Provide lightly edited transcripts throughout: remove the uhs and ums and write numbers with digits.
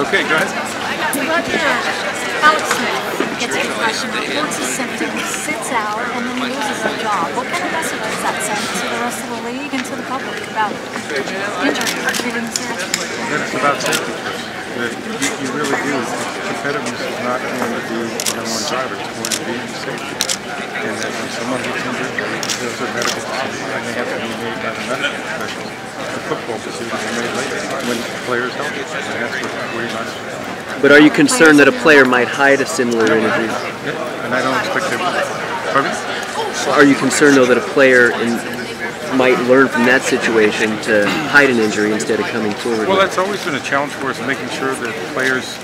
Okay, go ahead. Alex Smith gets a concussion, reports his symptoms, sits out, and then loses his job. What kind of message does that send to the rest of the league and to the public about injuries, treating seriously? It's about safety. You really do. Competitiveness is not going to be the number one driver. It's going to be safety. And that when someone gets injured, there's a medical decision, and they have to be made by the medical professionals. The football decision is made later when the player is healthy, and that's where you might. But are you concerned that a player might hide a similar injury? Yeah, and I don't expect them to. Pardon? Are you concerned, though, that a player might learn from that situation to hide an injury instead of coming forward? Well, that's always been a challenge for us, making sure that players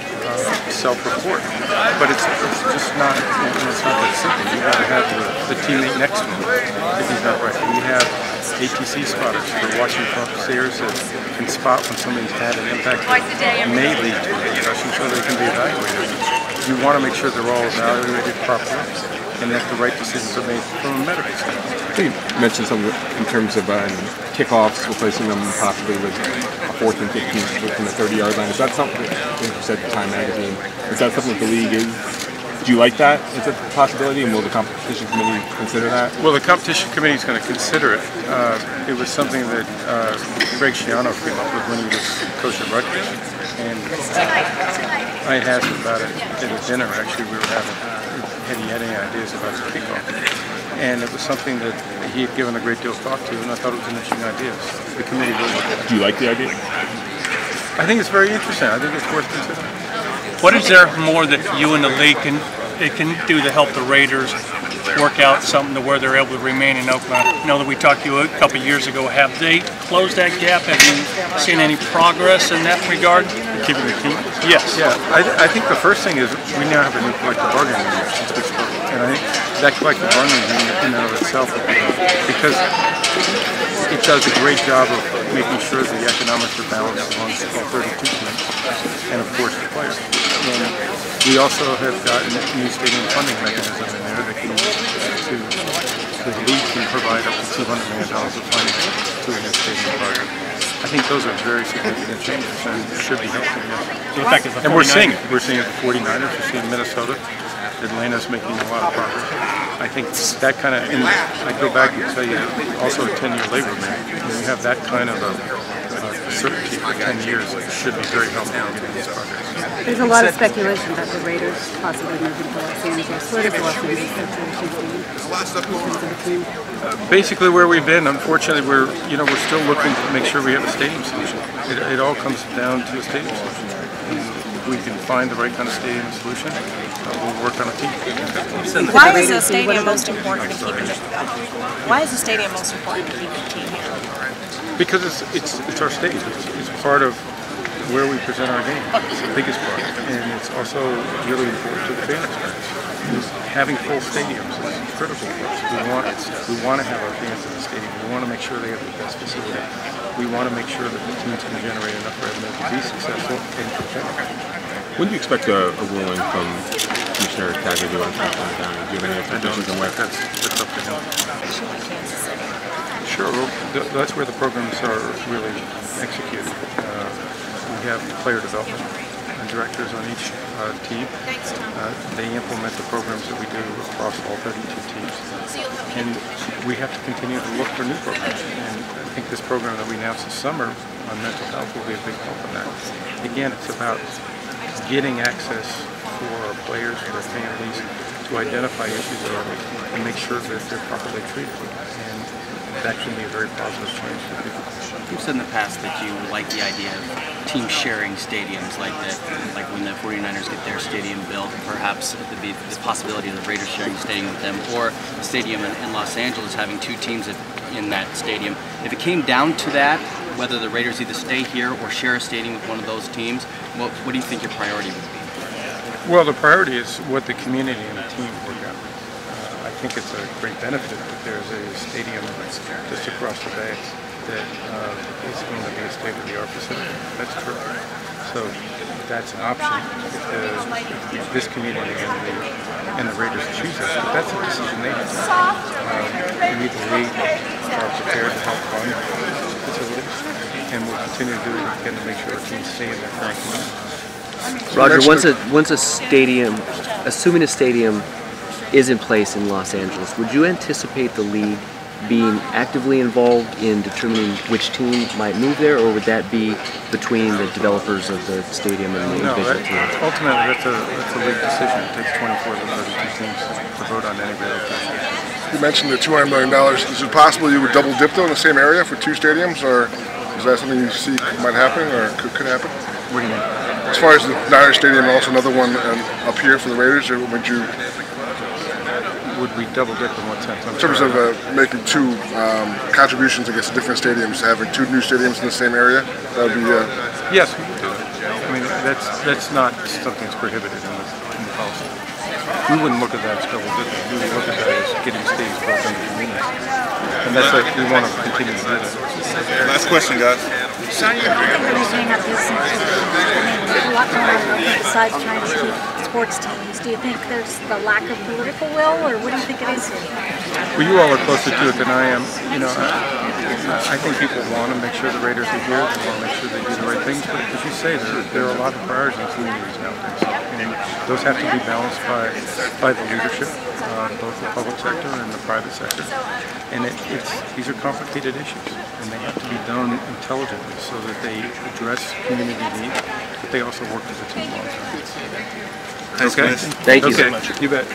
self-report. But it's just not, it's not that simple. You got to have the teammate next to him if he's not right. We have ATC spotters for watching players that can spot when somebody's had an impact that may lead to a concussion so they can be evaluated. You want to make sure they're all evaluated properly and that the right decisions are made from a medical standpoint. You mentioned something in terms of kickoffs, replacing them possibly with a 4th and 15 from the 30-yard line. Is that something, as you said, Time Magazine, is that something that the league is? Do you like that as a possibility, and will the competition committee consider that? Well, the competition committee is going to consider it. It was something that Greg Schiano came up with when he was coach at Rutgers, and I had asked him about it at a dinner. Actually, we were having. Had he had any ideas about the kickoff? And it was something that he had given a great deal of thought to, and I thought it was an interesting idea. The committee will look at it. Do you like the idea? I think it's very interesting. I think it's worth considering. What is there more that you and the league can do to help the Raiders work out something to where they're able to remain in Oakland? I know that we talked to you a couple years ago. Have they closed that gap? Have you seen any progress in that regard? Keeping the team? Yes. Yeah, I think the first thing is we now have a new collective bargaining unit since we spoke. And I think that collective bargaining unit in and of itself will be helpful because it does a great job of making sure the economics are balanced amongst all 32 teams and of course the players. And we also have gotten a new stadium funding mechanism in there that can the league can provide up to $200 million of funding to a new stadium project. I think those are very significant changes and should be helpful. And we're seeing it. We're seeing it for 49ers. We're seeing Minnesota. Atlanta's making a lot of progress. I think that kind of, and I go back and tell you, also a 10-year labor agreement. When you have that kind of a certainty for 10 years, it should be very helpful in getting these projects. There's a lot of speculation that the Raiders possibly moving to Los Angeles. What is the Los Angeles situation? Basically, where we've been, unfortunately, we're still looking to make sure we have a stadium solution. It all comes down to a stadium solution. If we can find the right kind of stadium solution, we'll work on a team. Why is the stadium most important to keeping it? Why is the stadium most important to keeping the team here? Because it's our stage. It's part of where we present our game. It's the biggest part, and it's also really important to the fan experience. Having full stadiums is critical for us. We want to have our fans in the stadium. We want to make sure they have the best facility. We want to make sure that the teams can generate enough revenue to be successful and competitive. When do you expect a ruling from Commissioner Kaepernick on County? Do you have any expectations on when? That's up to him. Sure. Well, that's where the programs are really executed. We have player development directors on each team. They implement the programs that we do across all 32 teams. And we have to continue to look for new programs. And I think this program that we announced this summer on mental health will be a big help in that. Again, it's about getting access for our players, for their families, to identify issues early and make sure that they're properly treated. And that can be a very positive change for people. You've said in the past that you like the idea of team sharing stadiums like that, like when the 49ers get their stadium built, perhaps there'd be the possibility of the Raiders sharing a stadium with them, or a stadium in Los Angeles having two teams in that stadium. If it came down to that, whether the Raiders either stay here or share a stadium with one of those teams, what do you think your priority would be? Well, the priority is what the community and the team work out. I think it's a great benefit that there's a stadium just across the bay that is going to be a state-of-the-art facility. That's true. So that's an option if this community and the Raiders choose us. But that's a decision they have. We, the league, are prepared to help fund facilities, and we'll continue to do what we can to make sure our teams stay in their current community. Roger, once a stadium, assuming a stadium is in place in Los Angeles, would you anticipate the league being actively involved in determining which team might move there, or would that be between the developers of the stadium and the individual teams? Ultimately, that's a league decision. It takes 24 of the 32 teams to vote on any relocation. You mentioned the $200 million. Is it possible you would double dip though in the same area for two stadiums, or is that something you see might happen or could happen? What do you mean? As far as the Niners Stadium and also another one up here for the Raiders, or would we double dip in what sense? In terms of making two contributions against different stadiums, having two new stadiums in the same area, that would be. Yes, we could do it. I mean, that's not something that's prohibited in the policy. We wouldn't look at that as double dipping. We would look at that as getting stadiums built in the community, and that's what we want to continue to do. That. Last question, guys. Sean, you don't think we're making up this? I mean, there's a lot going on besides trying to keep sports teams. Do you think there's the lack of political will, or what do you think it is? Well, you all are closer to it than I am. You know, I think people want to make sure the Raiders are here. They want to make sure they do the right things. But as you say, there are a lot of priorities in communities nowadays, and those have to be balanced by the leadership, both the public sector and the private sector. And these are complicated issues, and they have to be done intelligently so that they address community needs, but they also work as a team long term. Okay. Thank you so much. You bet.